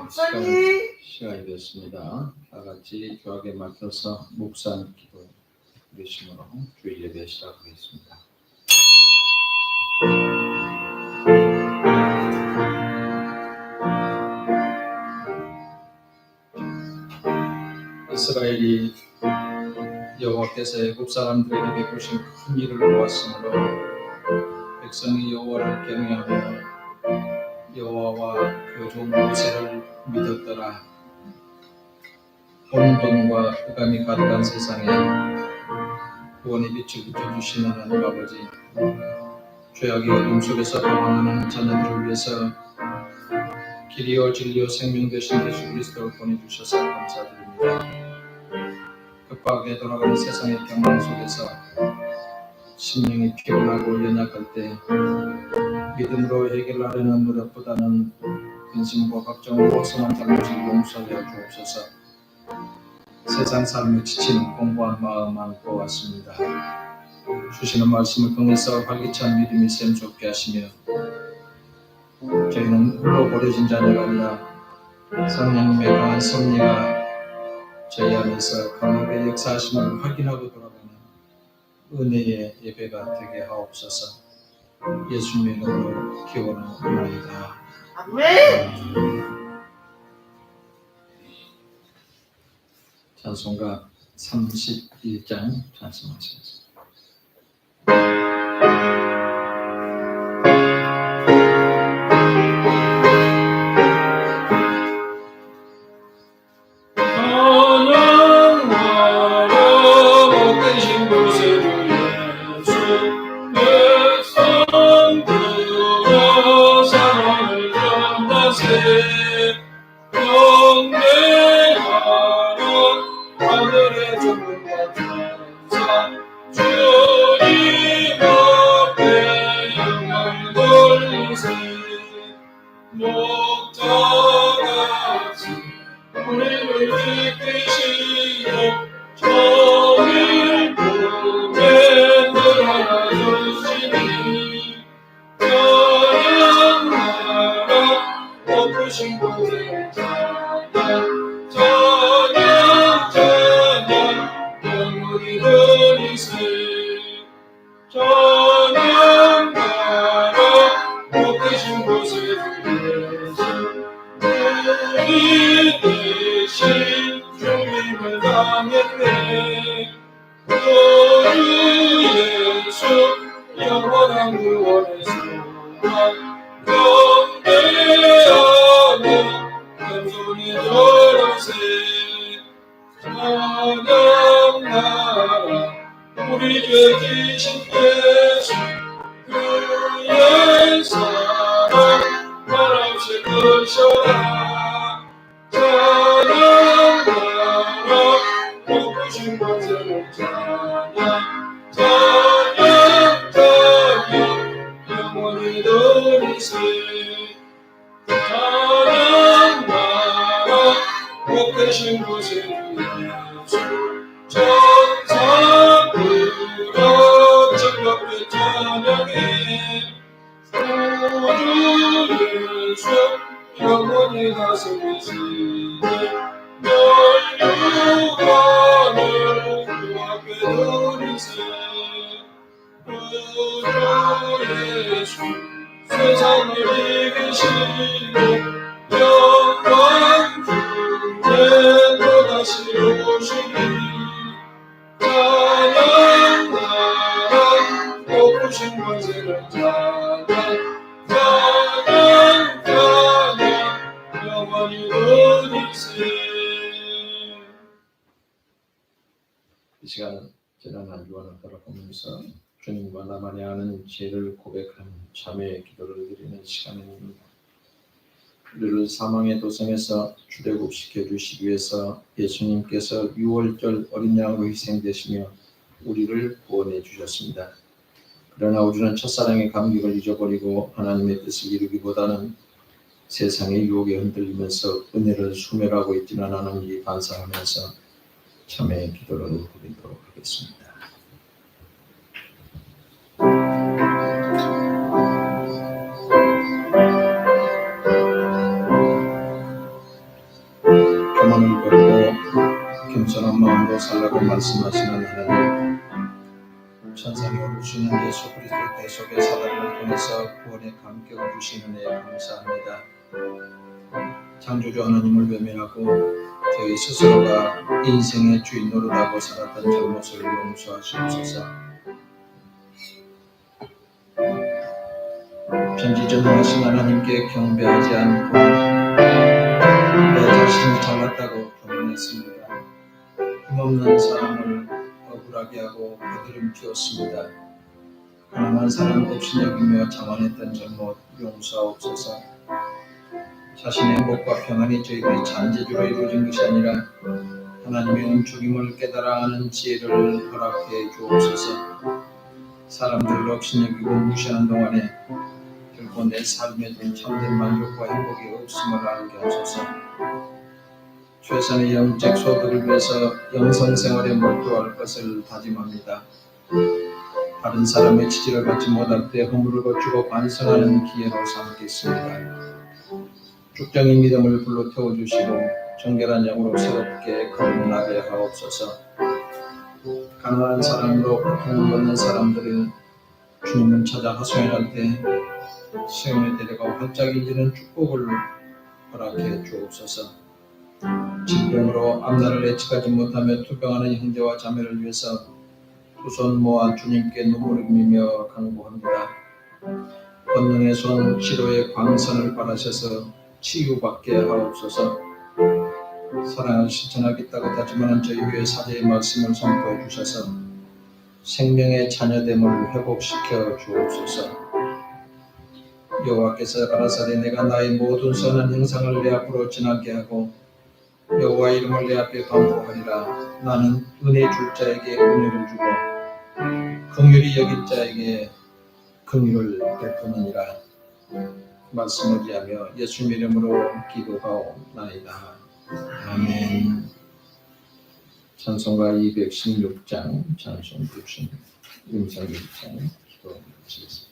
시간이 됐습니다. 다 같이 교학에 맡아서 묵상 기도 드리심으로 주일 예배 시작하겠습니다. 이스라엘이 여호와께서 애굽 사람들에게 베푸신 큰 일을 보았으므로 백성이 여호와를 경외하며 여호와와 그 종 모세를 믿었더라. 혼돈과 흑암이 가득한 세상에 구원의 빛을 비춰주시는 하나님 아버지, 죄악의 어둠 속에서 방황하는 자녀들을 위해서 길이요 진리요 생명 되신 예수 그리스도를 보내주셔서 감사드립니다. 급하게 돌아가는 세상의 경황 속에서 심령이 피곤하고 연약할 때 믿음으로 해결하려는 노력보다는 근심과 걱정으로 선한 잘못을 용서하여 주옵소서. 세상 삶에 지친 공고한 마음 안고 왔습니다. 주시는 말씀을 통해서 활기찬 믿음이 샘솟게 하시며 저희는 홀로 버려진 자녀가 아니라 성령님의 강한 섭리가 저희 안에서 강하게 역사하심을 확인하고 돌아가는 은혜의 예배가 되게 하옵소서. 예수님의 이름으로 기원하옵나이다. 아멘. 찬송가 31장 찬송하시겠습니다. 이 시간은 지난 한 주간을 돌아보면서 주님과 나만이 아는 죄를 고백하는 참회의 기도를 드리는 시간입니다. 우리를 사망의 도성에서 출애굽시켜 주시기 위해서 예수님께서 유월절 어린 양으로 희생되시며 우리를 구원해 주셨습니다. 그러나 우리는 첫사랑의 감격을 잊어버리고 하나님의 뜻을 이루기보다는 세상의 유혹에 흔들리면서 은혜를 소멸하고 있지는 않은지 반성하면서 참회의 기도를 드리도록 하겠습니다. 겸손한 마음으로 살라고 말씀하시는 하나님, 천상에 오르시는 예수 그리스도 대속의 사랑을 통해서 구원의 감격을 주시는 은혜에 감사합니다. 창조주 하나님을 외면하고 저희 스스로가 인생의 주인 노릇하고 살았던 잘못을 용서하시옵소서. 전지전능하신 하나님께 경배하지 않고 내 자신이 잘났다고 교만했습니다. 힘없는 사람을 억울하게 하고 거드름 피웠습니다. 가난한 사람 없이 여기며 자만했던 잘못 용서하옵소서. 자신의 행복과 평안이 저희들이 잔재주로 이루어진 것이 아니라 하나님의 은총임을 깨달아 아는 지혜를 허락해 주옵소서. 사람들을 없이 여기고 무시하는 동안에 결코 내 삶에도 참된 만족과 행복이 없음을 알게 하소서. 최선의 영적 소득을 위해서 영성생활에 몰두할 것을 다짐합니다. 다른 사람의 지지를 받지 못할 때 허물을 거치고 반성하는 기회로 삼겠습니다. 쭉정이 믿음을 불러 태워주시고 정결한 영으로 새롭게 거듭나게 하옵소서. 가난한 사람으로 고통을 받는 사람들이 주님을 찾아 하소연할 때 시온에 데려가 활짝 일지는 축복을 허락해 주옵소서. 질병으로 앞날을 예측하지 못하며 투병하는 형제와 자매를 위해서 두 손 모아 주님께 눈물을 흘리며 간구합니다. 권능의 손 치료의 광선을 바라셔서 치유받게 하옵소서. 사랑을 실천하겠다고 다짐하는 저희 교회 사제의 말씀을 선포해 주셔서 생명의 자녀됨을 회복시켜 주옵소서. 여호와께서 가라사대 내가 나의 모든 선한 형상을 내 앞으로 지나게 하고 여호와 이름을 내 앞에 반복하리라. 나는 은혜 줄 자에게 은혜를 주고 긍휼히 여길 자에게 긍휼을 베푸느니라. 말씀을 지하며 예수님 이름으로 기도하옵나이다. 아멘. 찬송가 216장 찬송 부르신 임성일장 기도드리겠습니다.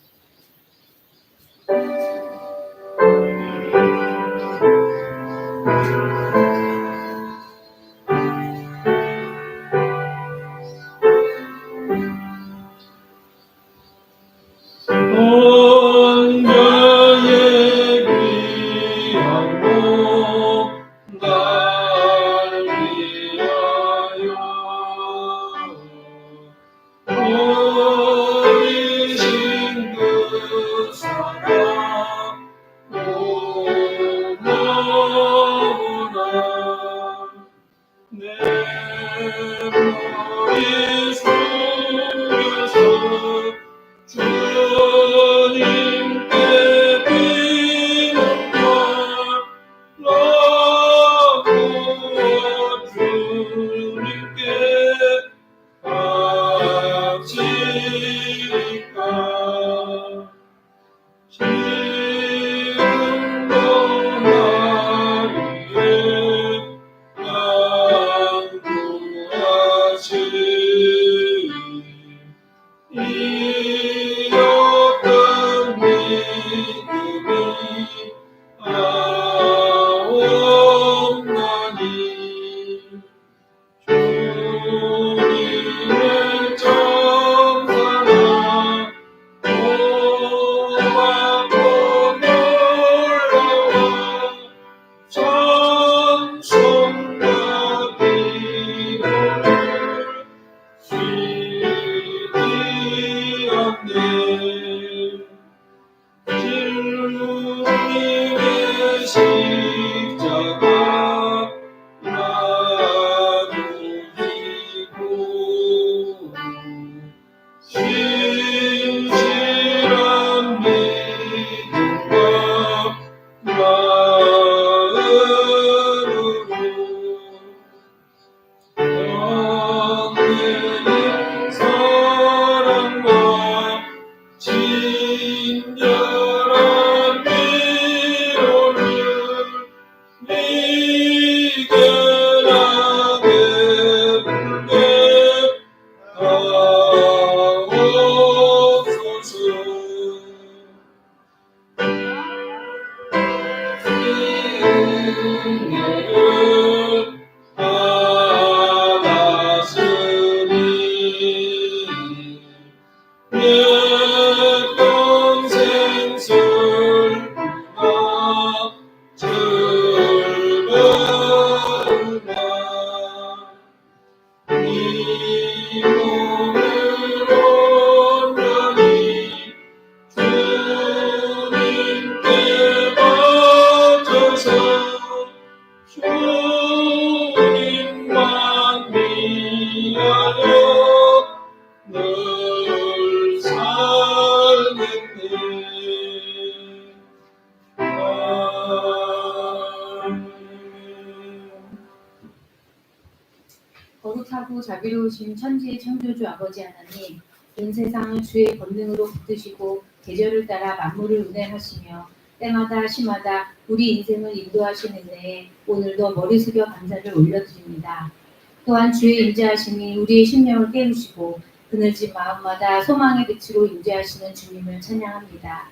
거룩하고 자비로우신 천지의 창조주 아버지 하나님, 온 세상을 주의 권능으로 붙드시고 계절을 따라 만물을 운행하시며 때마다 시마다 우리 인생을 인도하시는 데에 오늘도 머리 숙여 감사를 올려드립니다. 또한 주의 인자하심이 우리의 심령을 깨우시고 그늘진 마음마다 소망의 빛으로 인자하시는 주님을 찬양합니다.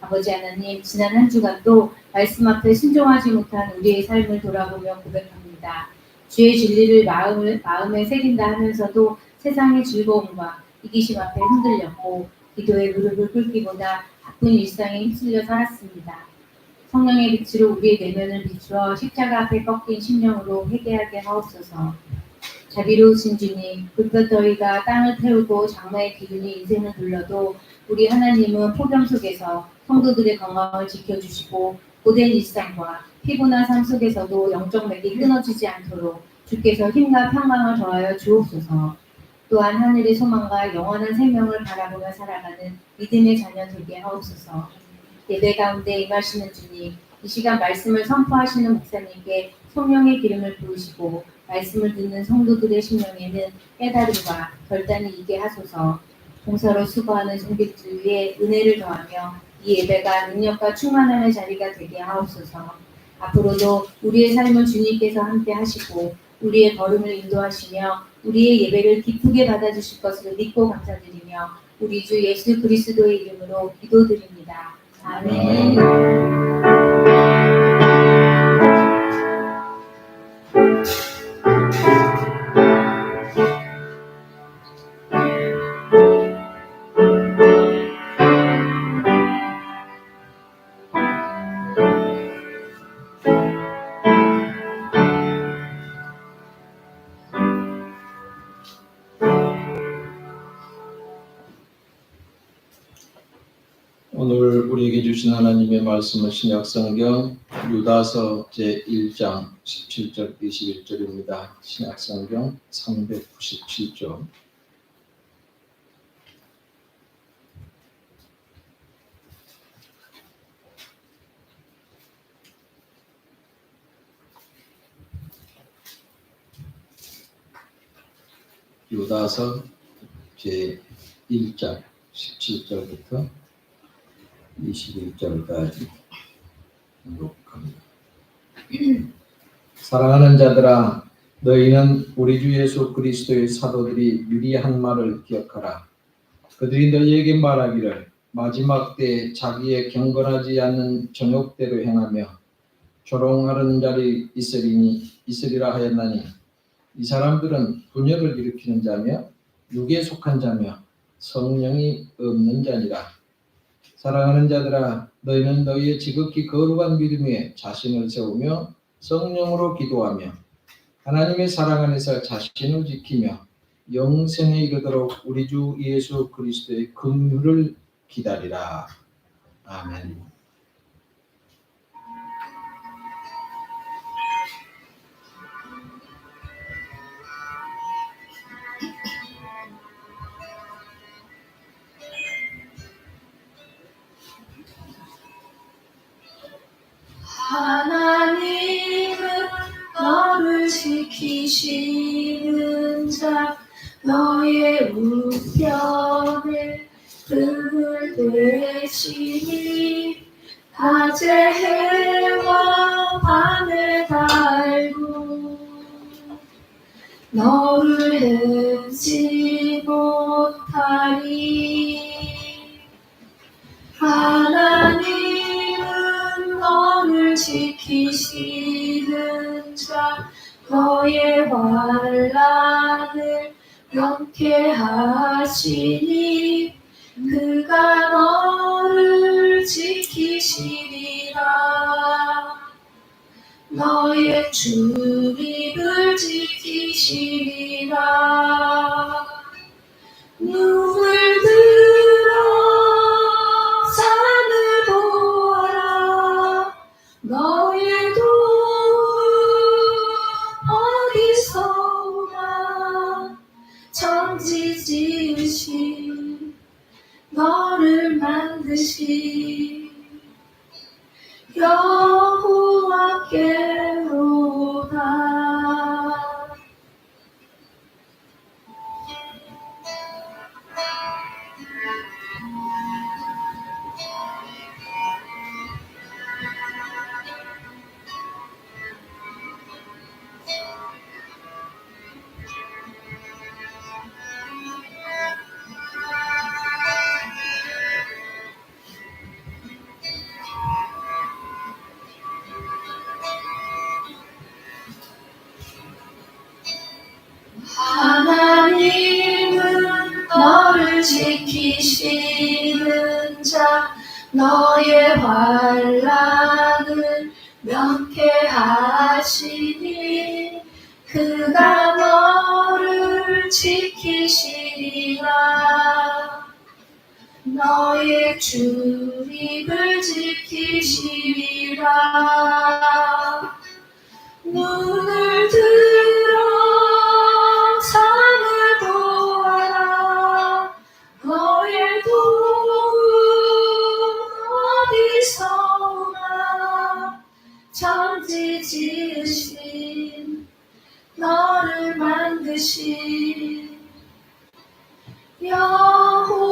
아버지 하나님, 지난 한 주간도 말씀 앞에 순종하지 못한 우리의 삶을 돌아보며 고백합니다. 주의 진리를 마음에 새긴다 하면서도 세상의 즐거움과 이기심 앞에 흔들렸고 기도의 무릎을 꿇기보다 바쁜 일상에 휩쓸려 살았습니다. 성령의 빛으로 우리의 내면을 비추어 십자가 앞에 꺾인 심령으로 회개하게 하옵소서. 자비로우신 주님, 불볕더위가 땅을 태우고 장마의 기운이 인생을 둘러도 우리 하나님은 폭염 속에서 성도들의 건강을 지켜주시고 고된 일상과 피곤한 삶 속에서도 영적 맥이 끊어지지 않도록 주께서 힘과 평강을 더하여 주옵소서. 또한 하늘의 소망과 영원한 생명을 바라보며 살아가는 믿음의 자녀 되게 하옵소서. 예배 가운데 임하시는 주님, 이 시간 말씀을 선포하시는 목사님께 성령의 기름을 부으시고 말씀을 듣는 성도들의 심령에는 깨달음과 결단이 있게 하소서. 봉사로 수고하는 종들을 위해 은혜를 더하며 이 예배가 능력과 충만함의 자리가 되게 하옵소서. 앞으로도 우리의 삶을 주님께서 함께 하시고 우리의 걸음을 인도하시며 우리의 예배를 기쁘게 받아주실 것을 믿고 감사드리며 우리 주 예수 그리스도의 이름으로 기도드립니다. 아멘. 오늘 우리에게 주신 하나님의 말씀은 신약성경 유다서 제1장 17절 21절입니다. 신약성경 397쪽. 유다서 제1장 17절부터 21절까지 기록합니다. 사랑하는 자들아, 너희는 우리 주 예수 그리스도의 사도들이 미리 한 말을 기억하라. 그들이 너희에게 말하기를 마지막 때에 자기의 경건하지 않는 정욕대로 행하며 조롱하는 자리 있으리라 하였나니, 이 사람들은 분열을 일으키는 자며 육에 속한 자며 성령이 없는 자니라. 사랑하는 자들아, 너희는 너희의 지극히 거룩한 믿음 위에 자신을 세우며 성령으로 기도하며 하나님의 사랑 안에서 자신을 지키며 영생에 이르도록 우리 주 예수 그리스도의 긍휼을 기다리라. 아멘. 하나님은 너를 지키시는 자, 너의 우편을 늘 되시니 낮에 해와 밤에 달고 너를 헤지 못하리. 하나님은 너를 지키시는 자, 너의 환난을 명쾌하시니 그가 너를 지키시리라. 너의 출입을 지키시리라. 눈을 들어 산을 보아라. 너의 도움 어디서 오나. 천지 지으신 너를 만드신 여호와께로다. 지키시는 자 너의 환난을 면케하시니 그가 너를 지키시리라. 너의 출입을 지키시리라. 눈을 들어 산을 보아라. 너의 도움은 어디서 오나. 천지 지으신 너를 만드신 여호와께로다.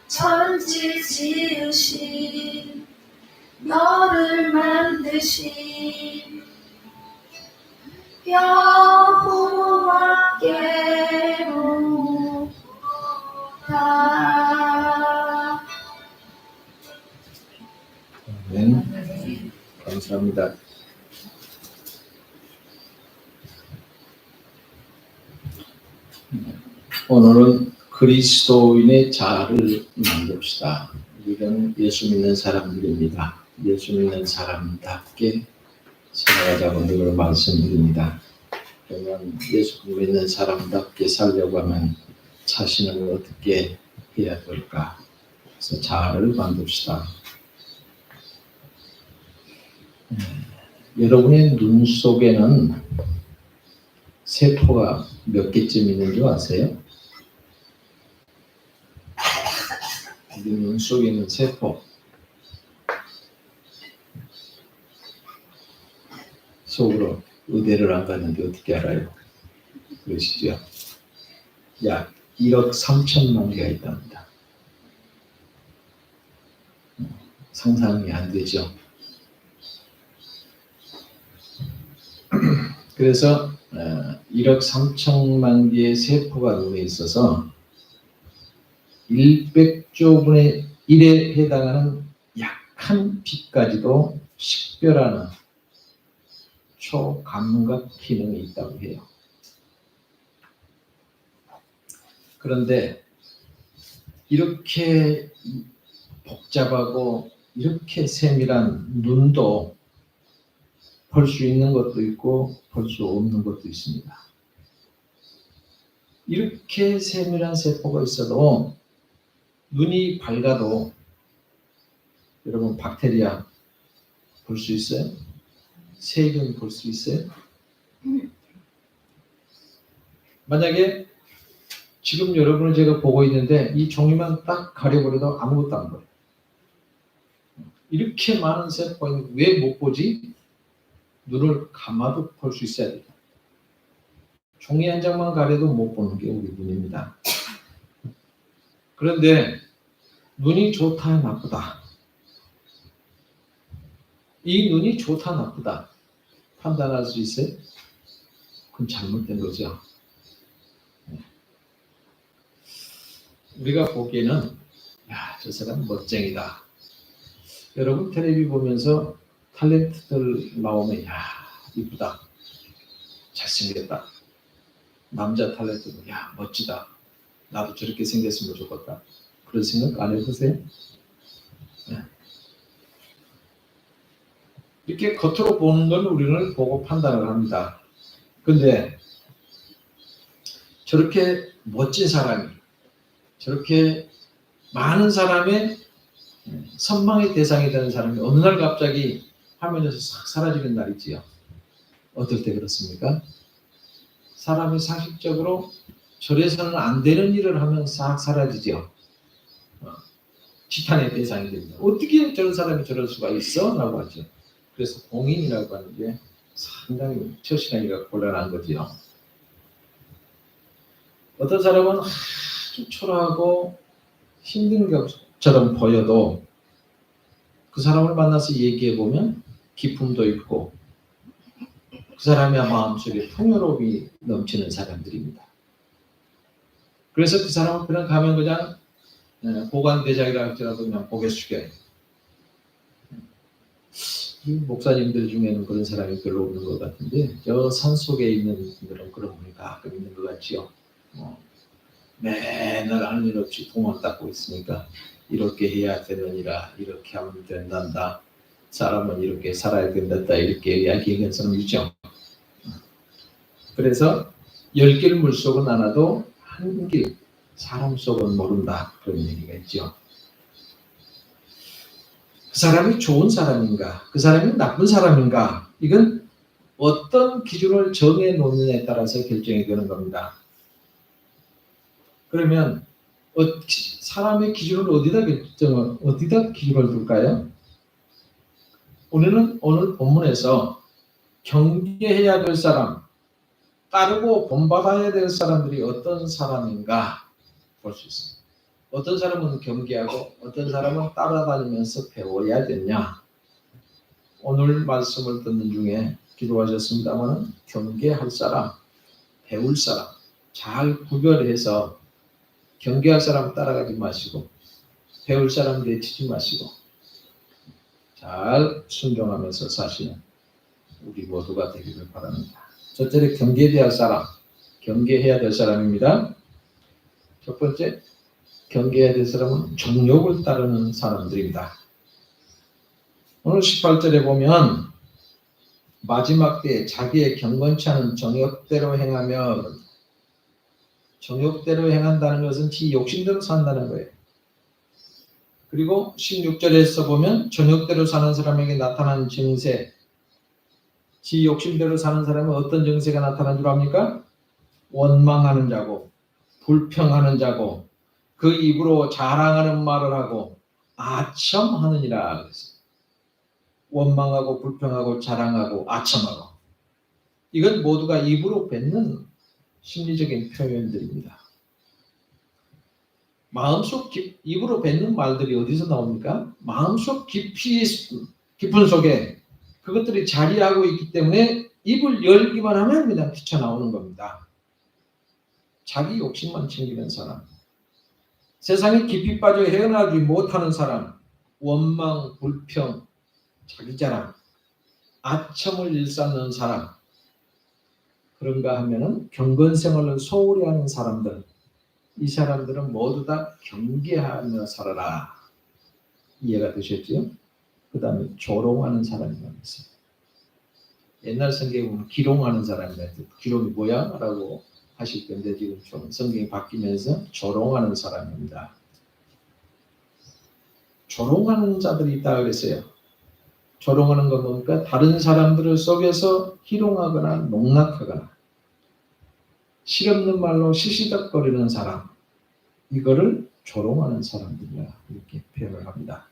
천지 지으신 너를 만드신 여호와께로다. 네, 감사합니다. 오늘은 그리스도인의 자아를 만듭시다. 우리는 예수 믿는 사람들입니다. 예수 믿는 사람답게 살아가자고 늘 말씀드립니다. 그러면 예수 믿는 사람답게 살려고 하면 자신을 어떻게 해야 될까? 그래서 자아를 만듭시다. 여러분의 눈 속에는 세포가 몇 개쯤 있는 줄 아세요? 우리 눈 속에 있는 세포. 속으로 의대를 안 갔는데 어떻게 알아요? 그러시죠? 약 1억 3천만 개가 있답니다. 상상이 안 되죠? 그래서 1억 3천만 개의 세포가 눈에 있어서 100조분의 1에 해당하는 약한 빛까지도 식별하는 초감각 기능이 있다고 해요. 그런데 이렇게 복잡하고 이렇게 세밀한 눈도 볼 수 있는 것도 있고 볼 수 없는 것도 있습니다. 이렇게 세밀한 세포가 있어도 눈이 밝아도 여러분 박테리아 볼 수 있어요? 세균 볼 수 있어요? 만약에 지금 여러분을 제가 보고 있는데 이 종이만 딱 가려버려도 아무것도 안 보여요. 이렇게 많은 세포가 있는데 왜 못 보지? 눈을 감아도 볼 수 있어야 돼요. 종이 한 장만 가려도 못 보는 게 우리 눈입니다. 그런데 눈이 좋다 나쁘다. 이 눈이 좋다 나쁘다 판단할 수 있어요? 그건 잘못된 거죠. 우리가 보기에는 야, 저 사람 멋쟁이다. 여러분 텔레비 보면서 탤런트들 나오면 야, 이쁘다. 잘생겼다. 남자 탤런트도 야, 멋지다. 나도 저렇게 생겼으면 좋겠다. 그런 생각 안 해보세요? 네. 이렇게 겉으로 보는 건 우리는 보고 판단을 합니다. 근데 저렇게 멋진 사람이 저렇게 많은 사람의 선망의 대상이 되는 사람이 어느 날 갑자기 화면에서 싹 사라지는 날 있지요. 어떨 때 그렇습니까? 사람이 상식적으로 저래서는 안 되는 일을 하면 싹 사라지죠. 지탄의 대상이 됩니다. 어떻게 저런 사람이 저럴 수가 있어? 라고 하죠. 그래서 공인이라고 하는 게 상당히 처신하기가 곤란한 거지요. 어떤 사람은 아주 초라하고 힘든 것처럼 보여도 그 사람을 만나서 얘기해보면 기품도 있고 그 사람의 마음속에 풍요로움이 넘치는 사람들입니다. 그래서 그 사람은 그냥 가면 그냥 보관대장이라 할지라도 그냥 고개 숙여요. 이 목사님들 중에는 그런 사람이 별로 없는 것 같은데 저 산속에 있는 분들은 그런 분이 가끔 있는 것 같지요. 맨날 아무 일 없이 통만 닦고 있으니까 이렇게 해야 되느니라, 이렇게 하면 된단다, 사람은 이렇게 살아야 된다, 이렇게 이야기하는 사람이 있죠. 그래서 10길 물속은 알아도 한 길 사람 속은 모른다, 그런 얘기가 있죠. 그 사람이 좋은 사람인가, 그 사람이 나쁜 사람인가, 이건 어떤 기준을 정해 놓느냐에 따라서 결정이 되는 겁니다. 그러면 사람의 기준을 어디다 기준을 둘까요? 우리는 오늘 본문에서 경계해야 될 사람, 따르고 본받아야 될 사람들이 어떤 사람인가 볼 수 있습니다. 어떤 사람은 경계하고 어떤 사람은 따라다니면서 배워야 되냐. 오늘 말씀을 듣는 중에 기도하셨습니다만 경계할 사람, 배울 사람 잘 구별해서 경계할 사람 따라가지 마시고 배울 사람 내치지 마시고 잘 순종하면서 사시는 우리 모두가 되기를 바랍니다. 첫째로 경계해야 될 사람입니다. 첫 번째, 경계해야 될 사람은 정욕을 따르는 사람들입니다. 오늘 18절에 보면 마지막 때에 자기의 경건치 않은 정욕대로 행한다는 것은 지 욕심대로 산다는 거예요. 그리고 16절에서 보면 정욕대로 사는 사람에게 나타나는 증세, 지 욕심대로 사는 사람은 어떤 증세가 나타나는 줄 압니까? 원망하는 자고 불평하는 자고 그 입으로 자랑하는 말을 하고 아첨하느니라 그랬어요. 원망하고 불평하고 자랑하고 아첨하고, 이건 모두가 입으로 뱉는 심리적인 표현들입니다. 마음속 입으로 뱉는 말들이 어디서 나옵니까? 마음속 깊은 속에 그것들이 자리하고 있기 때문에 입을 열기만 하면 그냥 튀쳐나오는 겁니다. 자기 욕심만 챙기는 사람, 세상에 깊이 빠져 헤어나지 못하는 사람, 원망, 불평, 자기 자랑, 아첨을 일삼는 사람, 그런가 하면은 경건생활을 소홀히 하는 사람들, 이 사람들은 모두 다 경계하며 살아라. 이해가 되셨죠? 그 다음에 조롱하는 사람이라고 했어요. 옛날 성경에 보면 기롱하는 사람이라고 했어요. 기롱이 뭐야? 라고 하실 텐데 지금 좀 성경이 바뀌면서 조롱하는 사람입니다. 조롱하는 자들이 있다 그랬어요. 조롱하는 건 뭡니까? 다른 사람들을 속여서 희롱하거나 농락하거나 실없는 말로 시시덕거리는 사람, 이거를 조롱하는 사람들이라 이렇게 표현을 합니다.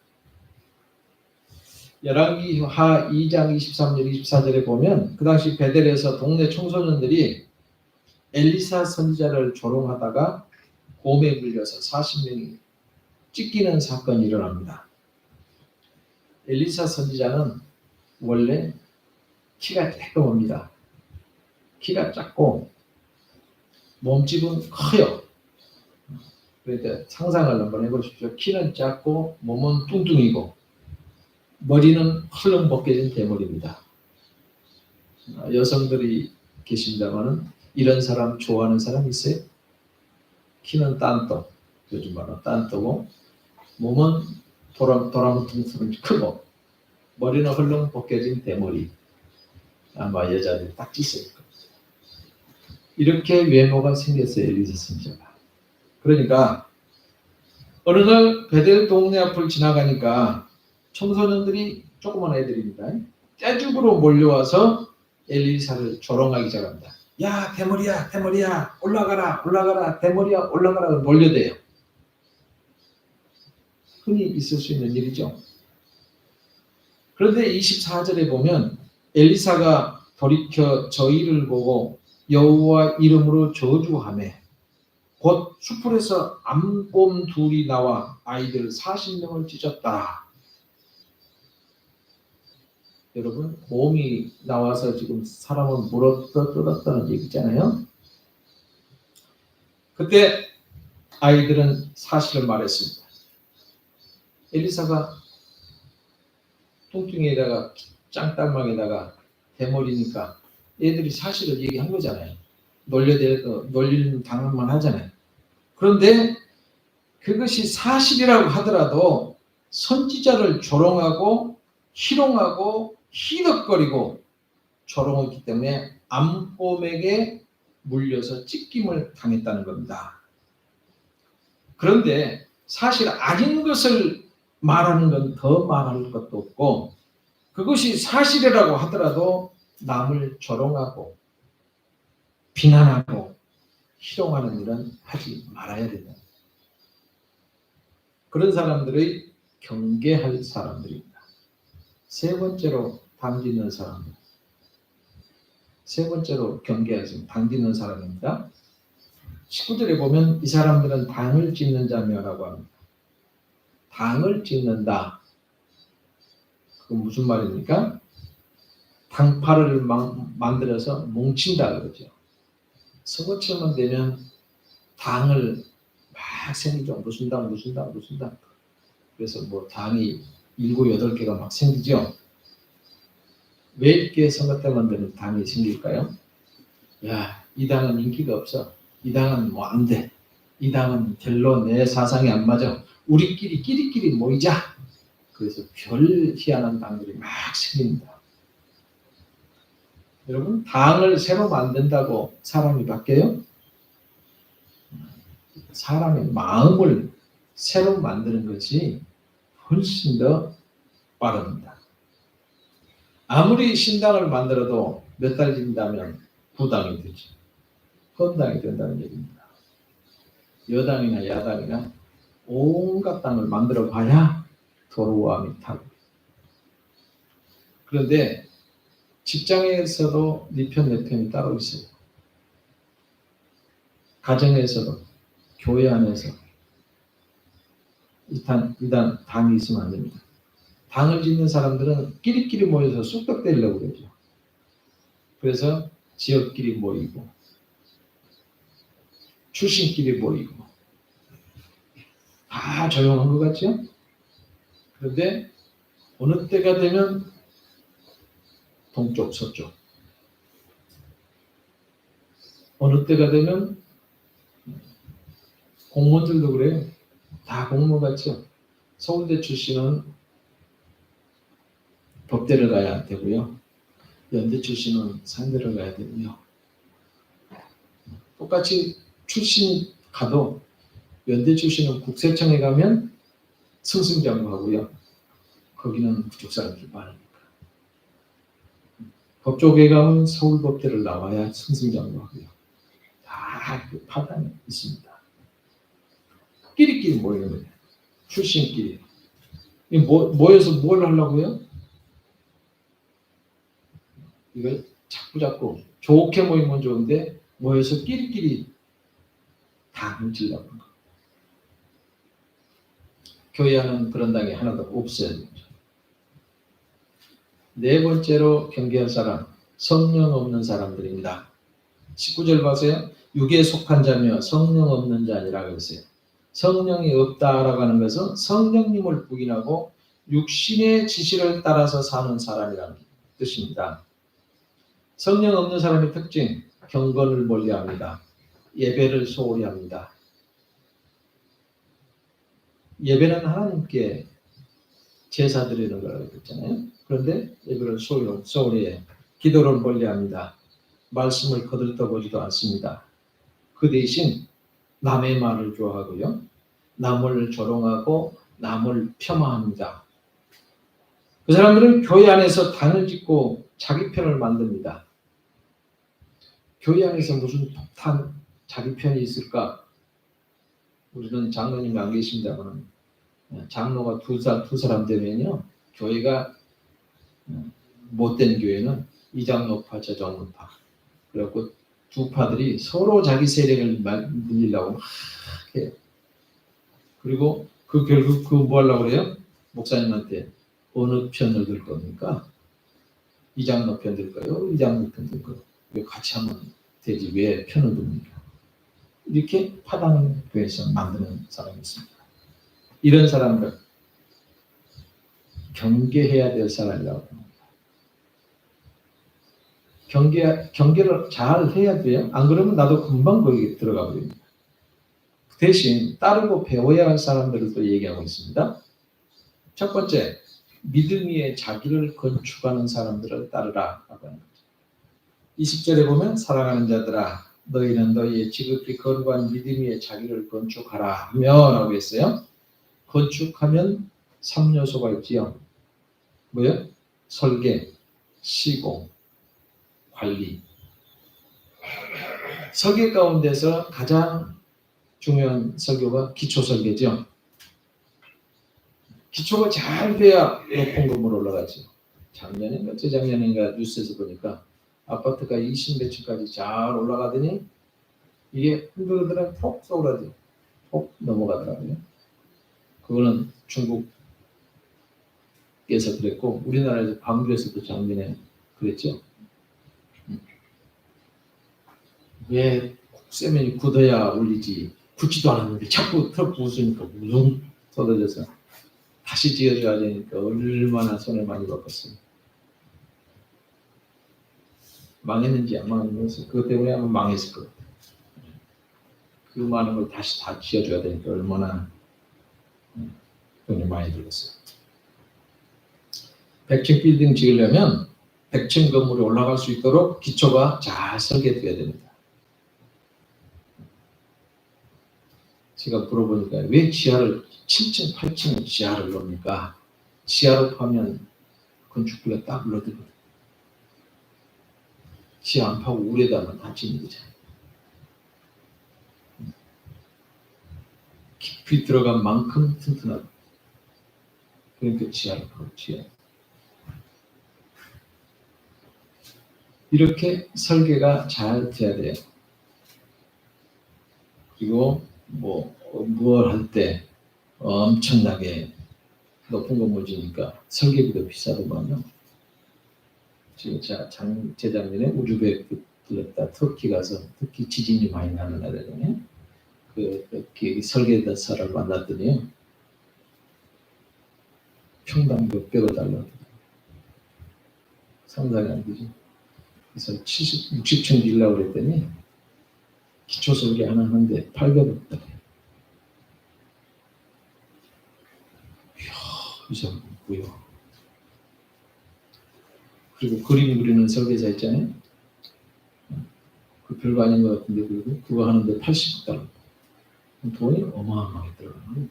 열왕기하 2장 23절 24절에 보면 그 당시 베델에서 동네 청소년들이 엘리사 선지자를 조롱하다가 곰에 물려서 40명이 찢기는 사건이 일어납니다. 엘리사 선지자는 원래 키가 조금합니다. 키가 작고 몸집은 커요. 그러니까 상상을 한번 해보십시오. 키는 작고 몸은 뚱뚱이고 머리는 헐렁 벗겨진 대머리입니다. 여성들이 계신다면 이런 사람 좋아하는 사람 있어요? 키는 딴떠, 요즘 말로 딴떠고 몸은 도랑퉁퉁 크고 머리는 헐렁 벗겨진 대머리. 아마 여자들이 딱 찢어질 겁니다. 이렇게 외모가 생겼어요, 엘리사 선지자가. 그러니까 어느 날 베델 동네 앞을 지나가니까 청소년들이, 조그만 애들입니다, 떼죽으로 몰려와서 엘리사를 조롱하기 시작합니다. 야, 대머리야, 대머리야, 올라가라, 대머리야, 올라가라, 몰려대요. 흔히 있을 수 있는 일이죠. 그런데 24절에 보면 엘리사가 돌이켜 저희를 보고 여호와 이름으로 저주하매 곧 수풀에서 암곰 둘이 나와 아이들 40명을 찢었다. 여러분, 곰이 나와서 지금 사람을 물었다 뜯었다는 얘기잖아요. 그때 아이들은 사실을 말했습니다. 엘리사가 뚱뚱이에다가 짱따망에다가 대머리니까 애들이 사실을 얘기한 거잖아요. 놀리는 당한만 하잖아요. 그런데 그것이 사실이라고 하더라도 선지자를 조롱하고 희롱하고 희덕거리고 조롱했기 때문에 암범에게 물려서 찢김을 당했다는 겁니다. 그런데 사실 아닌 것을 말하는 건 더 말할 것도 없고 그것이 사실이라고 하더라도 남을 조롱하고 비난하고 희롱하는 일은 하지 말아야 된다. 그런 사람들의 경계할 사람들입니다. 세 번째로 당짓는 사람들. 세 번째로 경계하지 당짓는 사람입니다. 19절에 보면 이 사람들은 당을 짓는 자며라고 합니다. 당을 짓는다. 그건 무슨 말입니까? 당파를 만들어서 뭉친다 그러죠. 서거처럼 되면 당을 막 생기죠. 무슨 당. 그래서 뭐 당이 7, 8개가 막 생기죠. 왜 이렇게 선거 때만 되면 당이 생길까요? 야, 이 당은 인기가 없어. 이 당은 뭐 안 돼. 이 당은 별로 내 사상이 안 맞아. 끼리끼리 모이자. 그래서 별 희한한 당들이 막 생깁니다. 여러분, 당을 새로 만든다고 사람이 바뀌어요? 사람의 마음을 새로 만드는 것이 훨씬 더 빠릅니다. 아무리 신당을 만들어도 몇 달 지나면 부당이 되죠. 헌당이 된다는 얘기입니다. 여당이나 야당이나 온갖 당을 만들어 봐야 도로함이 타고. 그런데 직장에서도 네 편 내 편이 따로 있어요. 가정에서도 교회 안에서 일단 당이 있으면 안 됩니다. 당을 짓는 사람들은 끼리끼리 모여서 쑥덕대려고 그러죠. 그래서 지역끼리 모이고 출신끼리 모이고 다 조용한 것 같죠? 그런데 어느 때가 되면 동쪽, 서쪽 어느 때가 되면 공무원들도 그래요. 다 공무원 같죠? 서울대 출신은 법대를 가야 되고요. 연대 출신은 상대를 가야 되고요. 똑같이 출신이 가도 연대 출신은 국세청에 가면 승승장구하고요. 거기는 그쪽 사람들이 많으니까. 법조계에 가면 서울법대를 나와야 승승장구하고요. 다 그 파단이 있습니다. 끼리끼리 모이는 거예요. 출신끼리. 모여서 뭘 하려고요? 이걸 자꾸 좋게 모이면 좋은데 모여서 끼리끼리 다 뭉치려고 하는 거. 교회 안은 그런 당이 하나도 없어야 되죠. 네 번째로 경계할 사람, 성령 없는 사람들입니다. 19절 보세요. 육에 속한 자며 성령 없는 자니라 그랬어요. 성령이 없다라고 하는 것은 성령님을 부인하고 육신의 지시를 따라서 사는 사람이라는 뜻입니다. 성령 없는 사람의 특징, 경건을 멀리합니다. 예배를 소홀히 합니다. 예배는 하나님께 제사 드리는 거라고 했잖아요. 그런데 예배를 소홀히 해. 기도를 멀리합니다. 말씀을 거들떠보지도 않습니다. 그 대신 남의 말을 좋아하고요. 남을 조롱하고 남을 폄하합니다. 그 사람들은 교회 안에서 당을 짓고 자기 편을 만듭니다. 교회 안에서 무슨 독한 자기 편이 있을까? 우리는 장로님이 안 계십니다만 장로가 두 사람 되면요. 교회가 못된 교회는 이 장로파 저 장로파 그래갖고 두 파들이 서로 자기 세력을 늘리려고 막 해요. 그리고 결국 뭐 하려고 그래요? 목사님한테 어느 편을 들 겁니까? 이 장로 편 들까요? 이 장로 편 들까요? 왜 같이 하면 되지 왜 편을 듭니까? 이렇게 파당 교회에서 만드는 사람이 있습니다. 이런 사람들 경계해야 될 사람이라고 합니다. 경계를 잘 해야 돼요. 안 그러면 나도 금방 거기에 들어가 버립니다. 대신 따르고 배워야 할 사람들을 또 얘기하고 있습니다. 첫 번째, 믿음 위에 자기를 건축하는 사람들을 따르라 라고 하는 거죠. 20절에 보면 사랑하는 자들아 너희는 너희의 지극히 거룩한 믿음 위에 자기를 건축하라 하며 라고 했어요. 건축하면 3요소가 있지요. 뭐요? 설계, 시공, 관리. 설계 가운데서 가장 중요한 설교가 기초 설계죠. 기초가 잘 돼야 높은 건물로 올라가죠. 작년인가 재작년인가 뉴스에서 보니까 아파트가 20몇 층까지 잘 올라가더니 이게 흔들흔들하면 폭 쏘그라져. 폭 넘어가더라고요. 그거는 중국에서 그랬고 우리나라에서 광주에서도 작년에 그랬죠. 왜 세면이 굳어야 올리지 굳지도 않았는데 자꾸 트럭 부수니까 우웅 쏟아져서 다시 지어줘야 되니까 얼마나 손을 많이 바꿨어요. 망했는지 안 망했는지 그것 때문에 아마 망했을 것 같아요. 그 많은 걸 다시 다 지어줘야 되니까 얼마나 돈이 많이 들었어요. 100층 빌딩 지으려면 100층 건물이 올라갈 수 있도록 기초가 잘 설계되어야 됩니다. 제가 물어보니까 왜 지하를 7층, 8층 지하를 넣습니까? 지하로 파면 건축비가 딱 물어들거든요. 지하 안 파고 우에다만 다치는 거잖아요. 깊이 들어간 만큼 튼튼하고 그러니까 지하를 파고 지하. 이렇게 설계가 잘 돼야 돼요. 그리고 뭘 할 때 엄청나게 높은 건물 지니까 설계비도 비싸더만요. 지금 재작년에 우즈벡 들렸다 터키 가서 터키 지진이 많이 나는 나라잖아요. 그 설계사를 만났더니 평당 몇백억 달러 상당히 안 되죠. 그래서 60층 빌라고 그랬더니 기초 설계 하나 하는데 800억 달러. 이야, 이상 뭐야? 그리고 그림 그리는 설계사 있잖아요. 그 별거 아닌 것 같은데 그리고 그거 하는데 80억 달러. 돈이 어마어마하게 들어가는.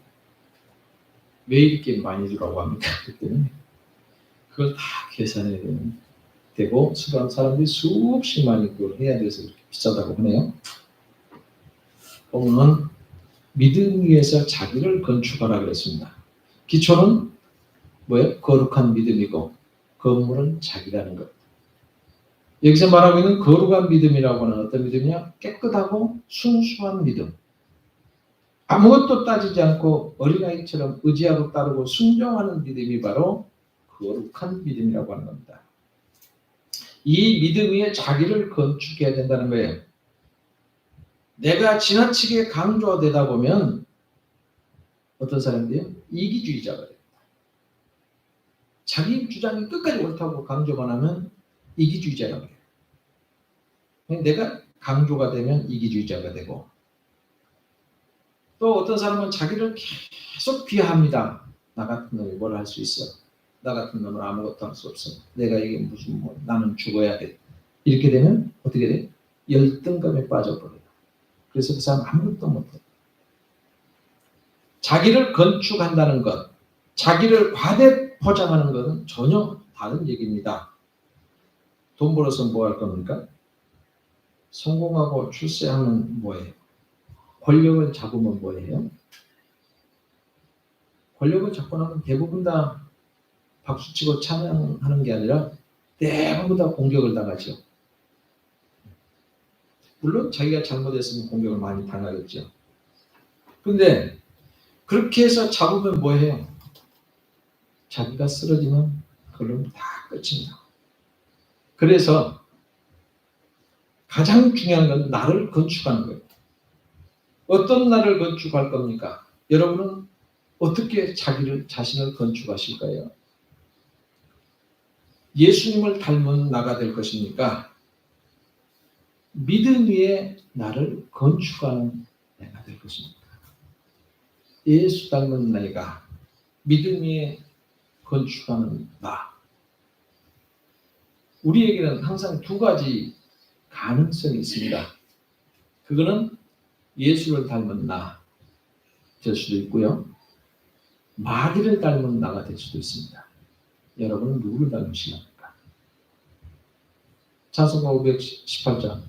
왜 이렇게 많이 주라고 합니까? 그때는 그걸 다 계산해야 되고 사람들이 수십만이 그걸 해야 돼서 이렇게 비싸다고 하네요. 보면 믿음 위에서 자기를 건축하라 그랬습니다. 기초는 뭐예요? 거룩한 믿음이고 건물은 자기라는 것. 여기서 말하고 있는 거룩한 믿음이라고 하는 어떤 믿음이냐? 깨끗하고 순수한 믿음. 아무것도 따지지 않고 어린아이처럼 의지하고 따르고 순종하는 믿음이 바로 거룩한 믿음이라고 하는 겁니다. 이 믿음 위에 자기를 건축해야 된다는 거예요. 내가 지나치게 강조되다 보면 어떤 사람들이요? 이기주의자가 됩니다. 자기 주장이 끝까지 옳다고 강조만 하면 이기주의자라고 해요. 내가 강조가 되면 이기주의자가 되고 또 어떤 사람은 자기를 계속 비하합니다. 나 같은 놈이 뭘 할 수 있어. 나 같은 놈은 아무것도 할 수 없어. 내가 이게 무슨 나는 죽어야 돼. 이렇게 되면 어떻게 돼? 열등감에 빠져버려요. 그래서 그 사람 아무것도 못해. 자기를 건축한다는 것, 자기를 과대 포장하는 것은 전혀 다른 얘기입니다. 돈 벌어서 뭐 할 겁니까? 성공하고 출세하면 뭐예요? 권력을 잡으면 뭐예요? 권력을 잡고 나면 대부분 다 박수치고 찬양하는 게 아니라 대부분 다 공격을 당하죠. 물론 자기가 잘못했으면 공격을 많이 당하겠죠. 근데 그렇게 해서 잡으면 뭐해요? 자기가 쓰러지면 그걸로 다 끝입니다. 그래서 가장 중요한 건 나를 건축하는 거예요. 어떤 나를 건축할 겁니까? 여러분은 어떻게 자신을 건축하실까요? 예수님을 닮은 나가 될 것입니까? 믿음 위에 나를 건축하는 내가 될 것입니다. 예수 닮은 내가 믿음 위에 건축하는 나. 우리에게는 항상 두 가지 가능성이 있습니다. 그거는 예수를 닮은 나 될 수도 있고요. 마귀를 닮은 나가 될 수도 있습니다. 여러분은 누구를 닮으시렵니까? 찬송가 518장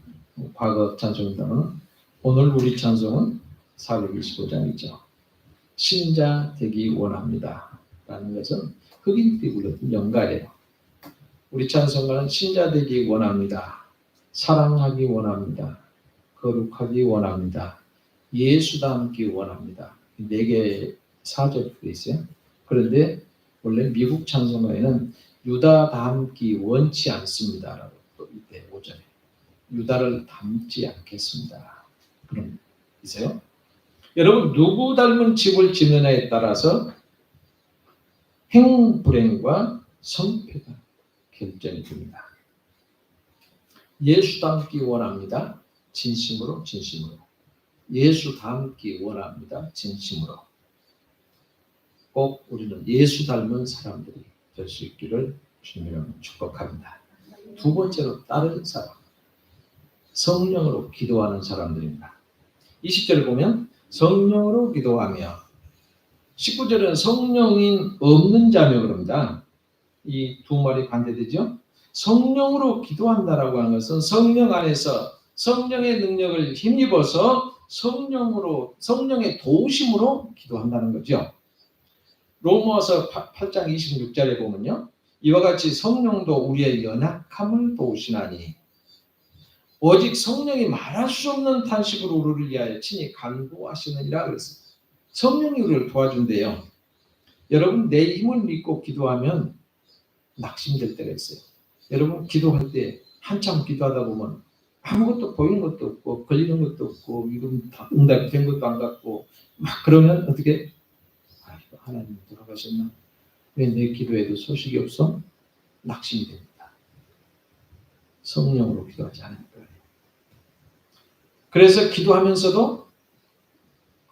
과거 찬송입니다만 오늘 우리 찬송은 425장이죠. 신자 되기 원합니다 라는 것은 흑인들이 불렀던 연가예요. 우리 찬송가는 신자 되기 원합니다. 사랑하기 원합니다. 거룩하기 원합니다. 예수 닮기 원합니다. 4개의 사절이 있어요. 그런데 원래 미국 찬송가에는 유다 닮기 원치 않습니다 라고 또 이때 오전에 유다를 닮지 않겠습니다. 그럼 있어요. 여러분 누구 닮은 집을 짓느냐에 따라서 행불행과 성패가 결정이 됩니다. 예수 닮기 원합니다. 진심으로 진심으로. 예수 닮기 원합니다. 진심으로. 꼭 우리는 예수 닮은 사람들이 될 수 있기를 주님으로 축복합니다. 두 번째로 다른 사람. 성령으로 기도하는 사람들입니다. 20절을 보면 성령으로 기도하며 19절은 성령인 없는 자며 그럽니다. 이 두 말이 반대되죠. 성령으로 기도한다라고 하는 것은 성령 안에서 성령의 능력을 힘입어서 성령의 도우심으로 기도한다는 거죠. 로마서 8장 26절에 보면요. 이와 같이 성령도 우리의 연약함을 도우시나니 오직 성령이 말할 수 없는 탄식으로 우리를 위하여 친히 간구하시느니라 그랬습니다. 성령이 우리를 도와준대요. 여러분 내 힘을 믿고 기도하면 낙심될 때가 있어요. 여러분 기도할 때 한참 기도하다 보면 아무것도 보이는 것도 없고 걸리는 것도 없고 이건 응답이 된 것도 안 같고 막 그러면 어떻게 하나님 돌아가셨나? 왜 내 기도에도 소식이 없어? 낙심이 됩니다. 성령으로 기도하지 않을 거예요. 그래서 기도하면서도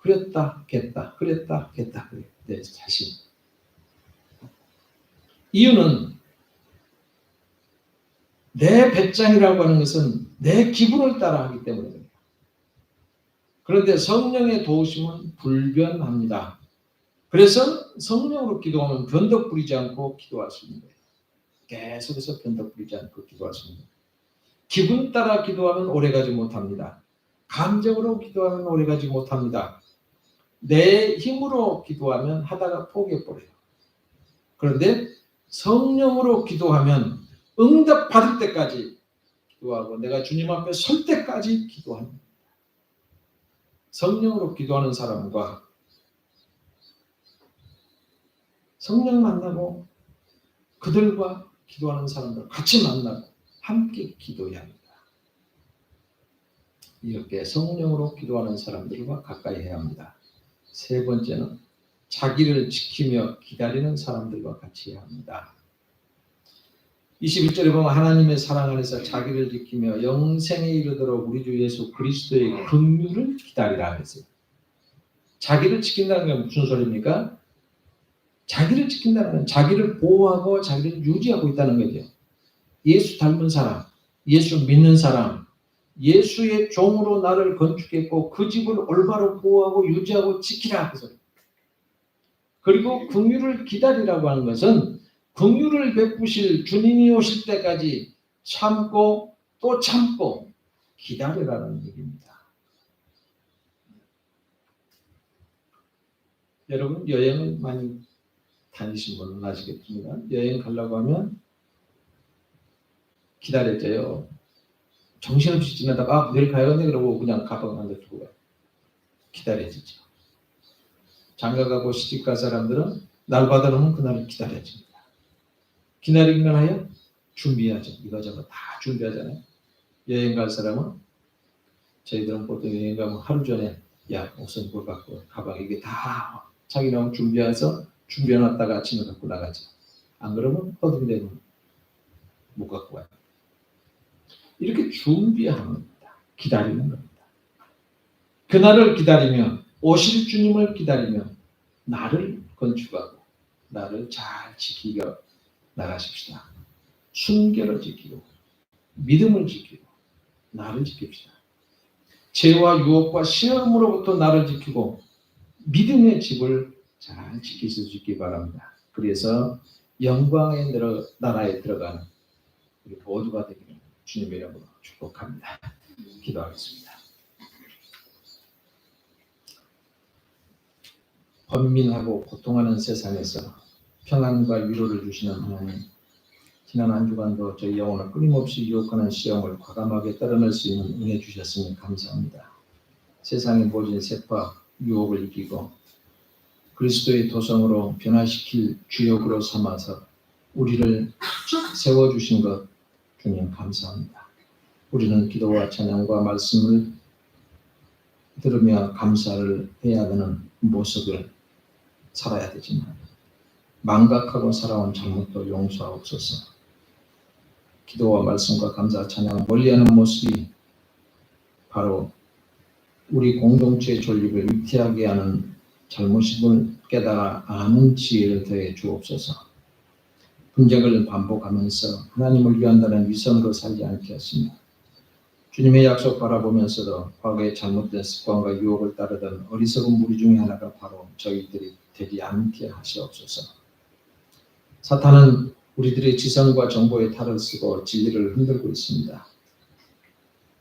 그랬다 겠다 그랬다 겠다 그래요. 내 자신. 이유는 내 배짱이라고 하는 것은 내 기분을 따라 하기 때문입니다. 그런데 성령의 도우심은 불변합니다. 그래서 성령으로 기도하면 변덕 부리지 않고 기도할 수 있는 거예요. 계속해서 변덕 부리지 않고 기도할 수 있는 거예요. 기분 따라 기도하면 오래가지 못합니다. 감정으로 기도하면 오래가지 못합니다. 내 힘으로 기도하면 하다가 포기해버려요. 그런데 성령으로 기도하면 응답 받을 때까지 기도하고 내가 주님 앞에 설 때까지 기도합니다. 성령으로 기도하는 사람과 성령 만나고 그들과 기도하는 사람들 같이 만나고 함께 기도해야 합니다. 이렇게 성령으로 기도하는 사람들과 가까이 해야 합니다. 세 번째는 자기를 지키며 기다리는 사람들과 같이 해야 합니다. 21절에 보면 하나님의 사랑 안에서 자기를 지키며 영생에 이르도록 우리 주 예수 그리스도의 긍휼을 기다리라 했어요. 자기를 지킨다는 게 무슨 소리입니까? 자기를 지킨다는 건 자기를 보호하고 자기를 유지하고 있다는 거죠. 예수 닮은 사람, 예수 믿는 사람, 예수의 종으로 나를 건축했고 그 집을 올바로 보호하고 유지하고 지키라 그 소리. 그리고 긍휼을 기다리라고 하는 것은 긍휼을 베푸실 주님이 오실 때까지 참고 또 참고 기다리라는 얘기입니다. 여러분 여행을 많이 다니신 분은 아시겠지만 여행 가려고 하면 기다려져요. 정신없이 지나다가 내일 가야겠네 그러고 그냥 가방 안에 두고 가요. 기다려지죠. 장가가고 시집갈 사람들은 날 받아놓으면 그날을 기다려집니다. 기다리기만 하여 준비하죠. 이거저거 다 준비하잖아요. 여행 갈 사람은 저희들은 보통 여행 가면 하루 전에 옷은 뭘 갖고 가방 이게 다 자기 나오면 준비해서 준비해놨다가 아침에 갖고 나가죠. 안 그러면 허둥대면 못 갖고 와요. 이렇게 준비합니다. 기다리는 겁니다. 그날을 기다리며 오실 주님을 기다리며 나를 건축하고 나를 잘 지키려 나가십시다. 순결을 지키고 믿음을 지키고 나를 지킵시다. 죄와 유혹과 시험으로부터 나를 지키고 믿음의 집을 잘 지키실 수 있기 바랍니다. 그래서 영광의 나라에 들어가는 우리 모두가 되기를 주님의 이름으로 축복합니다. 기도하겠습니다. 번민하고 고통하는 세상에서 평안과 위로를 주시는 하나님, 지난 한 주간도 저희 영혼을 끊임없이 유혹하는 시험을 과감하게 떨어낼 수 있는 은혜 주셨으니 감사합니다. 세상의 모든 세파 유혹을 이기고 그리스도의 도성으로 변화시킬 주역으로 삼아서 우리를 세워주신 것 주님 감사합니다. 우리는 기도와 찬양과 말씀을 들으며 감사를 해야 되는 모습을 살아야 되지만 망각하고 살아온 잘못도 용서하옵소서. 기도와 말씀과 감사 찬양을 멀리하는 모습이 바로 우리 공동체의 존립을 위태하게 하는 잘못임을 깨달아 아는 지혜를 더해 주옵소서. 분쟁을 반복하면서 하나님을 위한다는 위선으로 살지 않게 하시며 주님의 약속 바라보면서도 과거의 잘못된 습관과 유혹을 따르던 어리석은 무리 중에 하나가 바로 저희들이 되지 않게 하시옵소서. 사탄은 우리들의 지성과 정보에 탈을 쓰고 진리를 흔들고 있습니다.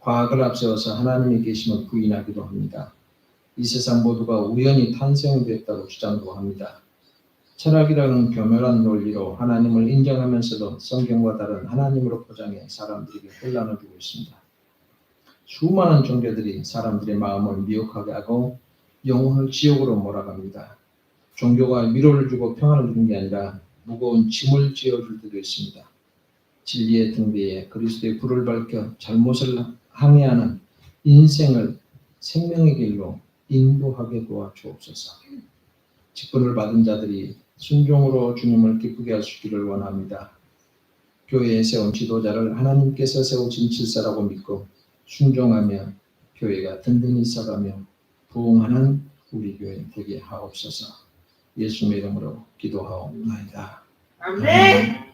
과학을 앞세워서 하나님이 계심을 부인하기도 합니다. 이 세상 모두가 우연히 탄생됐다고 주장도 합니다. 철학이라는 교묘한 논리로 하나님을 인정하면서도 성경과 다른 하나님으로 포장해 사람들에게 혼란을 주고 있습니다. 수많은 종교들이 사람들의 마음을 미혹하게 하고 영혼을 지옥으로 몰아갑니다. 종교가 위로를 주고 평안을 주는 게 아니라 무거운 짐을 지어줄 때도 있습니다. 진리의 등대에 그리스도의 불을 밝혀 잘못을 항해하는 인생을 생명의 길로 인도하게 도와주옵소서. 직분을 받은 자들이 순종으로 주님을 기쁘게 할 수 있기를 원합니다. 교회에 세운 지도자를 하나님께서 세우신 질서라고 믿고 순종하며 교회가 든든히 서가며 부흥하는 우리 교회 되게 하옵소서. 예수님의 이름으로 기도하옵나이다. 아멘.